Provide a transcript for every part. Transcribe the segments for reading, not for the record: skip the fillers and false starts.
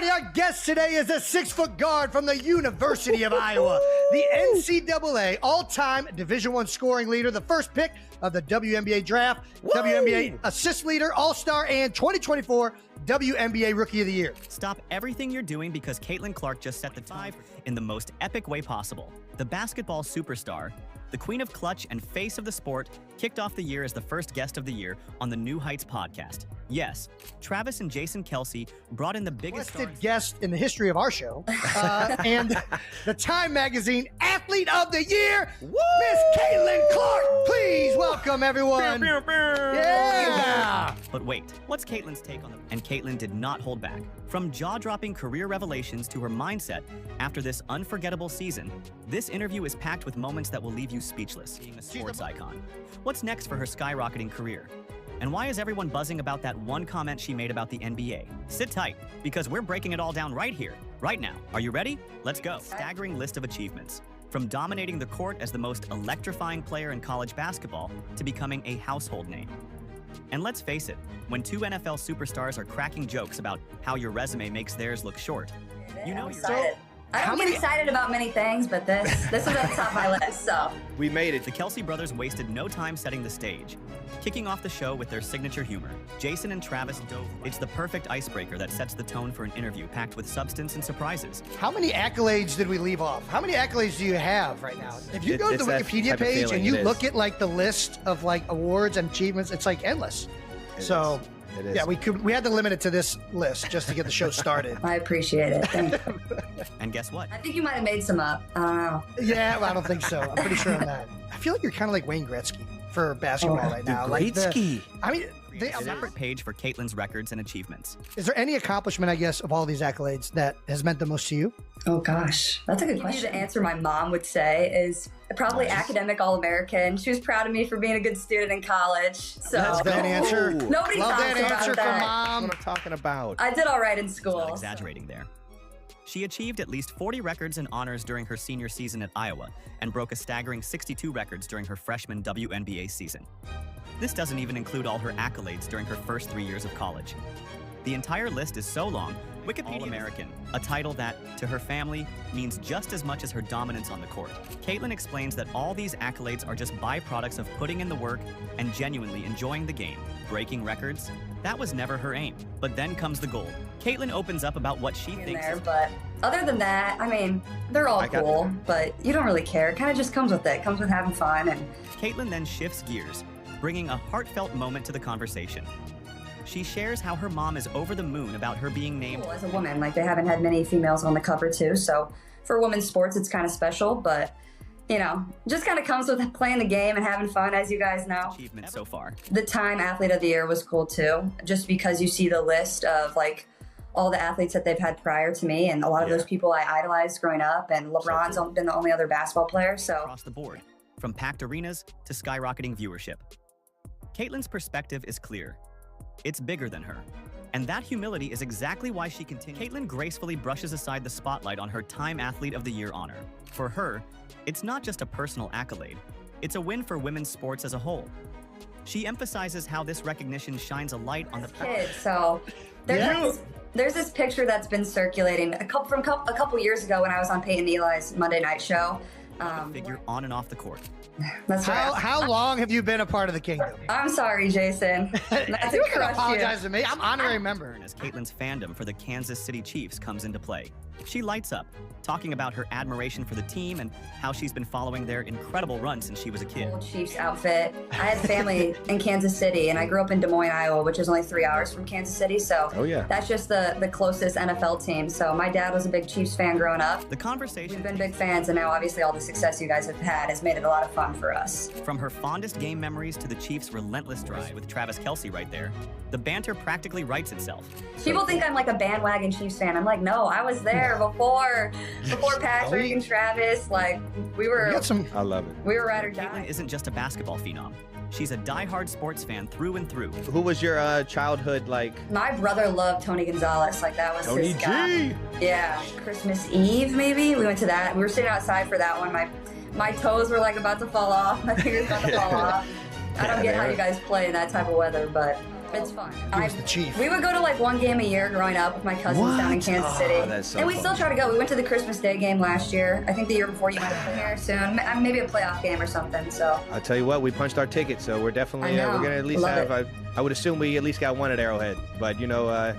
righty, our guest today is a 6-foot guard from the University of Iowa, the NCAA all-time Division I scoring leader, the first pick of the WNBA draft, WNBA assist leader, all-star, and 2024 WNBA Rookie of the Year. Stop everything you're doing because Caitlyn Clark just set the tone in the most epic way possible. The basketball superstar, the queen of clutch and face of the sport, kicked off the year as the first guest of the year on the New Heights podcast. Yes, Travis and Jason Kelce brought in the biggest guest in the history of our show, and the Time Magazine Athlete of the Year, Miss Caitlyn Clark. Please welcome everyone. Yeah. But wait, what's Caitlyn's take on them? And Caitlyn did not hold back. From jaw-dropping career revelations to her mindset after this unforgettable season, this interview is packed with moments that will leave you speechless. Being a sports icon. What's next for her skyrocketing career? And why is everyone buzzing about that one comment she made about the NBA? Sit tight, because we're breaking it all down right here, right now. Are you ready? Let's go. Staggering list of achievements. From dominating the court as the most electrifying player in college basketball to becoming a household name. And let's face it, when two NFL superstars are cracking jokes about how your resume makes theirs look short, you know you're excited. I don't get excited about many things, but this is at the top of my list, so. We made it. The Kelce brothers wasted no time setting the stage. Kicking off the show with their signature humor, Jason and Travis dove. It's the perfect icebreaker that sets the tone for an interview packed with substance and surprises. How many accolades did we leave off? How many accolades do you have right now? If you go to the Wikipedia page and you look at like the list of like awards and achievements, it's like endless. It is. Yeah, we had to limit it to this list just to get the show started. I appreciate it. Thank you. And guess what? I think you might have made some up. I don't know. Yeah, well, I don't think so. I'm pretty sure on that. I feel like you're kind of like Wayne Gretzky for basketball right now. Gretzky. A separate page for Caitlyn's records and achievements. Is there any accomplishment, I guess, of all these accolades that has meant the most to you? Oh, gosh. That's a good question. The answer my mom would say is probably academic All-American. She was proud of me for being a good student in college. So that's that answer. Nobody Love talks that about answer that. from Mom. That's what I'm talking about. I did all right in school. Not exaggerating there. She achieved at least 40 records and honors during her senior season at Iowa and broke a staggering 62 records during her freshman WNBA season. This doesn't even include all her accolades during her first 3 years of college. The entire list is so long, Wikipedia All-American, a title that, to her family, means just as much as her dominance on the court. Caitlyn explains that all these accolades are just byproducts of putting in the work and genuinely enjoying the game. Breaking records? That was never her aim. But then comes the gold. Caitlyn opens up about what she thinks but other than that, I mean, they're all cool, but you don't really care. It kind of just comes with it. It comes with having fun. And Caitlyn then shifts gears, bringing a heartfelt moment to the conversation. She shares how her mom is over the moon about her being named as a woman. Like, they haven't had many females on the cover too, so for women's sports it's kind of special, but you know, just kind of comes with playing the game and having fun, as you guys know. Achievement so far. The Time Athlete of the Year was cool too, just because you see the list of like all the athletes that they've had prior to me, and a lot of those people I idolized growing up, and LeBron's been the only other basketball player. So across the board, from packed arenas to skyrocketing viewership. Caitlyn's perspective is clear. It's bigger than her. And that humility is exactly why she continues. Caitlyn gracefully brushes aside the spotlight on her Time Athlete of the Year honor. For her, it's not just a personal accolade. It's a win for women's sports as a whole. She emphasizes how this recognition shines a light on the kid. So there's this picture that's been circulating a couple years ago when I was on Peyton Eli's Monday Night Show. Figure on and off the court. That's right. How long have you been a part of the kingdom? I'm sorry, Jason. Not You can apologize to me. I'm honorary member. As Caitlyn's fandom for the Kansas City Chiefs comes into play, she lights up, talking about her admiration for the team and how she's been following their incredible run since she was a kid. Old Chiefs outfit. I had family in Kansas City, and I grew up in Des Moines, Iowa, which is only 3 hours from Kansas City. So that's just the closest NFL team. So my dad was a big Chiefs fan growing up. The conversation. We've been big fans, and now obviously all the success you guys have had has made it a lot of fun for us. From her fondest game memories to the Chiefs' relentless drive with Travis Kelce right there, the banter practically writes itself. People think I'm like a bandwagon Chiefs fan. I'm like, no, I was there before Patrick and Travis. Like, we were. I love it. We were ride or die. Caitlyn isn't just a basketball phenom. She's a diehard sports fan through and through. Who was your childhood like? My brother loved Tony Gonzalez. Like, that was Tony his guy. Yeah, Christmas Eve maybe. We went to that. We were sitting outside for that one. My toes were like about to fall off. My fingers about to fall off. I don't get how you guys play in that type of weather, but It's fun. He was the chief. We would go to like one game a year growing up with my cousins down in Kansas City. That's so and we fun. still try to go. We went to the Christmas Day game last year. I think the year before you might have been here soon. Maybe a playoff game or something. So I'll tell you what, we punched our ticket, so we're definitely I know. we're gonna at least Love have. I would assume we at least got one at Arrowhead, but you know,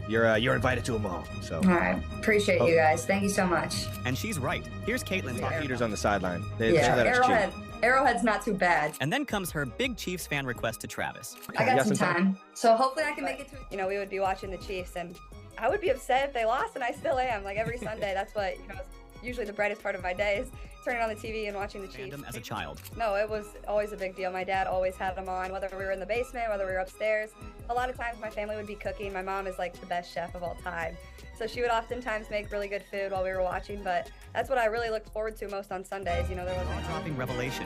you're invited to them all. So all right, appreciate you guys. Thank you so much. And she's right. Here's Caitlyn's Our heater. heaters on the sideline. They Yeah, let us cheat. Arrowhead's not too bad. And then comes her big Chiefs fan request to Travis. I You got got some some time. So hopefully I can make it to, you know, we would be watching the Chiefs and I would be upset if they lost, and I still am. Like every Sunday, that's what, you know, is usually the brightest part of my day is turning on the TV and watching the Chiefs. Fandom as a child. No, it was always a big deal. My dad always had them on, whether we were in the basement, whether we were upstairs. A lot of times my family would be cooking. My mom is like the best chef of all time. So she would oftentimes make really good food while we were watching, but that's what I really looked forward to most on Sundays. You know, there was Dropping revelation.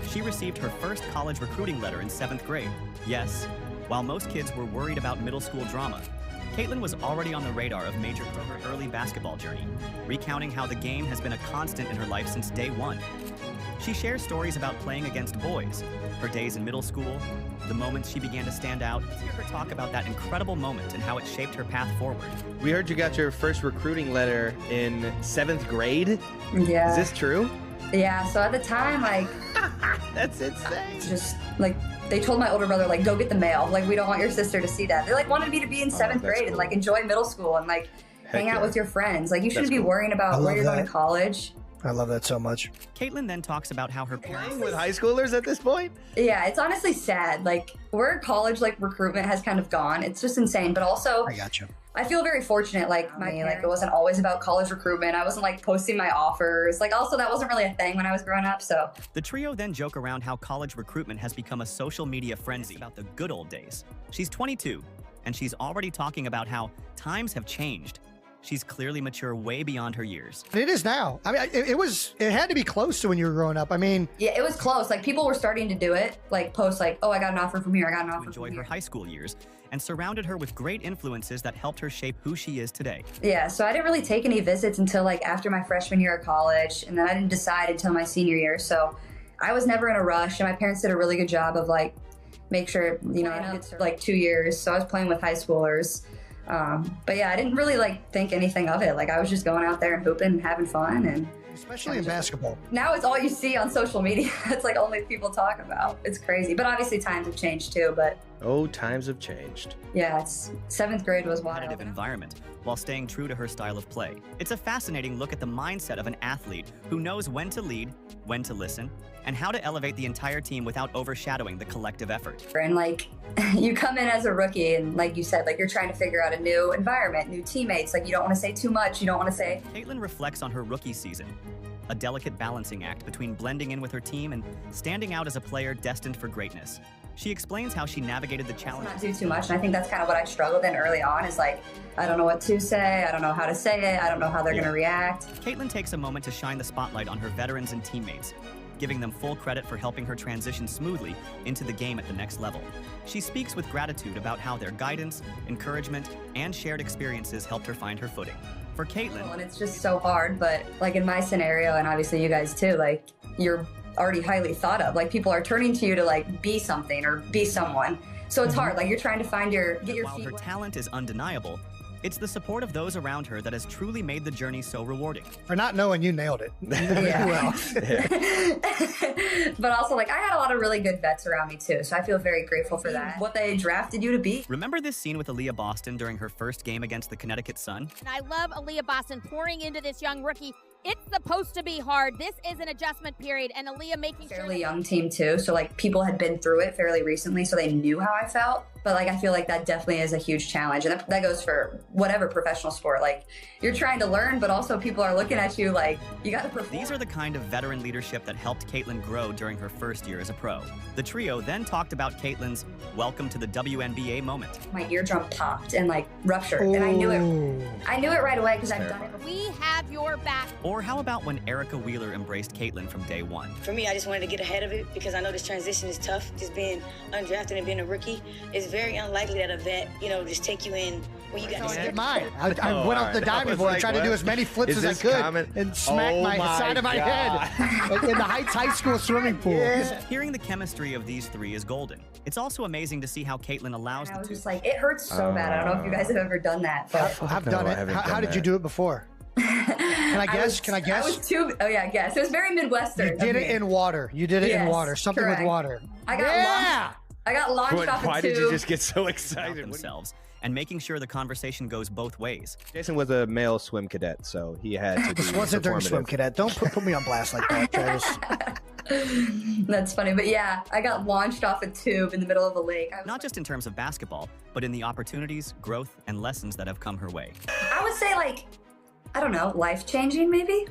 She received her first college recruiting letter in 7th grade. Yes, while most kids were worried about middle school drama, Caitlyn was already on the radar of major for her early basketball journey, recounting how the game has been a constant in her life since day one. She shares stories about playing against boys, her days in middle school, the moments she began to stand out. Let's hear her talk about that incredible moment and how it shaped her path forward. We heard you got your first recruiting letter in 7th grade. Yeah. Is this true? Yeah, so at the time, like, That's insane. it's just, like, they told my older brother, like, go get the mail. Like, we don't want your sister to see that. They, like, wanted me to be in 7th that's grade and, cool. like, enjoy middle school and, like, hang out yeah. with your friends. Like, you shouldn't That's be cool. worrying I about where love you're going that. to college. I love that so much. Caitlyn then talks about how her parents... Playing with high schoolers at this point? Yeah, it's honestly sad. Like, where college, like, recruitment has kind of gone. It's just insane. But also, I got you. I feel very fortunate. Like, it wasn't always about college recruitment. I wasn't, like, posting my offers. Like, also, that wasn't really a thing when I was growing up, so. The trio then joke around how college recruitment has become a social media frenzy about the good old days. She's 22, and she's already talking about how times have changed. She's clearly mature way beyond her years. It is now. I mean, it had to be close to when you were growing up. I mean, Yeah, it was close. Like, people were starting to do it. Like, post, like, oh, I got an offer from here. I got an To offer enjoy from her here. high school years and surrounded her with great influences that helped her shape who she is today. Yeah, so I didn't really take any visits until, like, after my freshman year of college. And then I didn't decide until my senior year. So I was never in a rush. And my parents did a really good job of, like, make sure, you know, I did, like, 2 years. So I was playing with high schoolers. But yeah, I didn't really like think anything of it. Like, I was just going out there and hooping and having fun. And especially in basketball. now it's all you see on social media. It's like only people talk about. It's crazy. But obviously times have changed too. But Oh, times have changed. yeah, it's 7th grade was wild. Competitive environment while staying true to her style of play. It's a fascinating look at the mindset of an athlete who knows when to lead, when to listen, and how to elevate the entire team without overshadowing the collective effort. And like, you come in as a rookie and like you said, like you're trying to figure out a new environment, new teammates. Like you don't want to say too much. You don't want to say. Caitlyn reflects on her rookie season, a delicate balancing act between blending in with her team and standing out as a player destined for greatness. She explains how she navigated the Not challenges. do too much. And I think that's kind of what I struggled in early on is like, I don't know what to say. I don't know how to say it. I don't know how they're going to react. Caitlyn takes a moment to shine the spotlight on her veterans and teammates, giving them full credit for helping her transition smoothly into the game at the next level. She speaks with gratitude about how their guidance, encouragement, and shared experiences helped her find her footing. For Caitlyn, And it's just so hard. But like in my scenario, and obviously you guys too, like you're already highly thought of. Like people are turning to you to like be something or be someone. So it's hard. Like you're trying to find get your while feet her talent is undeniable, it's the support of those around her that has truly made the journey so rewarding. For not knowing, you nailed it. Yeah. Well, But also, like, I had a lot of really good vets around me, too. So I feel very grateful for that. What they drafted you to be. Remember this scene with Aaliyah Boston during her first game against the Connecticut Sun? And I love Aaliyah Boston pouring into this young rookie. It's supposed to be hard. This is an adjustment period, and Aaliyah making sure Fairly young team, too. So, like, people had been through it fairly recently, so they knew how I felt. But, like, I feel like that definitely is a huge challenge. And that goes for whatever professional sport. Like, you're trying to learn, but also people are looking at you like, you got to perform. These are the kind of veteran leadership that helped Caitlyn grow during her first year as a pro. The trio then talked about Caitlyn's welcome to the WNBA moment. My eardrum popped and, like, ruptured. And I knew it right away because I've done it before. we have your back. Or how about when Erica Wheeler embraced Caitlyn from day one? For me, I just wanted to get ahead of it because I know this transition is tough. Just being undrafted and being a rookie, it's very unlikely that a vet, just take you in Well, you That's got how I to did mine. I went off the diving board and tried to do as many flips as I could and smack my side of my head like in the Heights High School swimming pool. Hearing the chemistry of these three is golden. It's also amazing to see how Caitlyn allows I the was two. just like, it hurts so bad. I don't know if you guys have ever done that, but I've done it. How did you do it before? Can I guess? Can I guess? I was too. Oh yeah, guess. It was very Midwestern. You did it in water. You did it in Yes, water. Something correct. with water. I got launched off Why a did you tube. just get so About excited? themselves and making sure the conversation goes both ways. Jason was a male swim cadet, so he had to be This wasn't during swim performative. cadet. Don't put me on blast like that, Travis. That's funny, but yeah, I got launched off a tube in the middle of a lake. Not just in terms of basketball, but in the opportunities, growth, and lessons that have come her way. I would say like, I don't know, life changing maybe,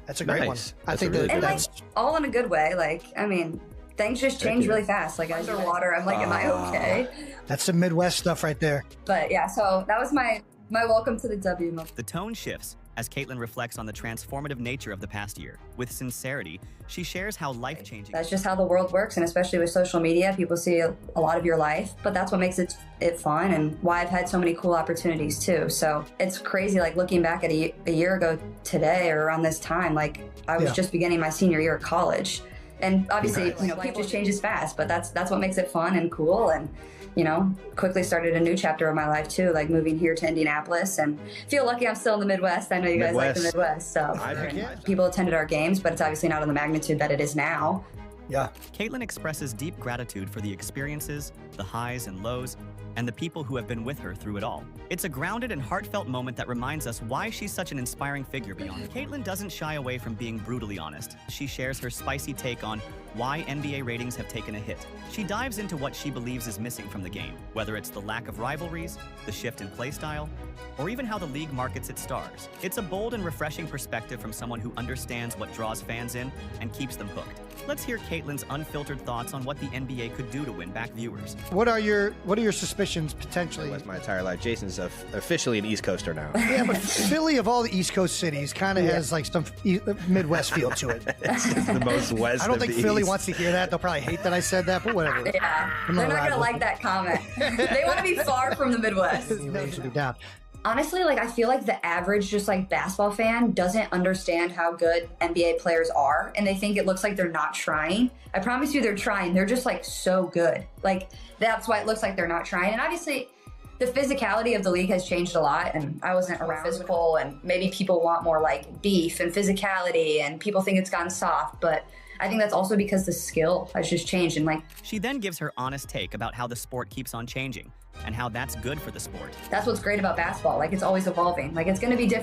That's a great one. Nice. I That's think a really that and good like that's all in a good way. Like, I mean, things just change really fast. Like underwater, I'm like, am I okay? that's some Midwest stuff right there. But yeah, so that was my welcome to the W moment. The tone shifts as Caitlyn reflects on the transformative nature of the past year. With sincerity, she shares how life-changing. That's just how the world works, and especially with social media, people see a lot of your life, but that's what makes it fun and why I've had so many cool opportunities too. So it's crazy, like looking back at a year ago today or around this time, like I was just beginning my senior year of college. And obviously, you know, life just changes fast, but that's what makes it fun and cool. And, you know, quickly started a new chapter of my life too, like moving here to Indianapolis, and feel lucky I'm still in the Midwest. I know you guys like the Midwest, so people attended our games, but it's obviously not on the magnitude that it is now. Yeah. Caitlyn expresses deep gratitude for the experiences, the highs and lows, and the people who have been with her through it all. It's a grounded and heartfelt moment that reminds us why she's such an inspiring figure beyond. Caitlyn doesn't shy away from being brutally honest. She shares her spicy take on why NBA ratings have taken a hit. She dives into what she believes is missing from the game, whether it's the lack of rivalries, the shift in play style, or even how the league markets its stars. It's a bold and refreshing perspective from someone who understands what draws fans in and keeps them hooked. Let's hear Caitlyn's unfiltered thoughts on what the NBA could do to win back viewers. What are your suspicions potentially? That's my entire life. Jason's officially an East Coaster now. Yeah, but Philly of all the East Coast cities kind of has like some Midwest feel to it. It's the most west. I don't of think the Philly East. wants to hear that. They'll probably hate that I said that, but whatever. Yeah, I'm they're not not allowed gonna to. like that comment. They want to be far from the Midwest. You really should be down. Honestly, like I feel like the average just like basketball fan doesn't understand how good NBA players are, and they think it looks like they're not trying. I promise you they're trying. They're just like so good. Like that's why it looks like they're not trying. And obviously the physicality of the league has changed a lot, and I wasn't around physical, and maybe people want more like beef and physicality, and people think it's gotten soft, but I think that's also because the skill has just changed. And like, She then gives her honest take about how the sport keeps on changing and how that's good for the sport. that's what's great about basketball. Like it's always evolving. Like it's going to be different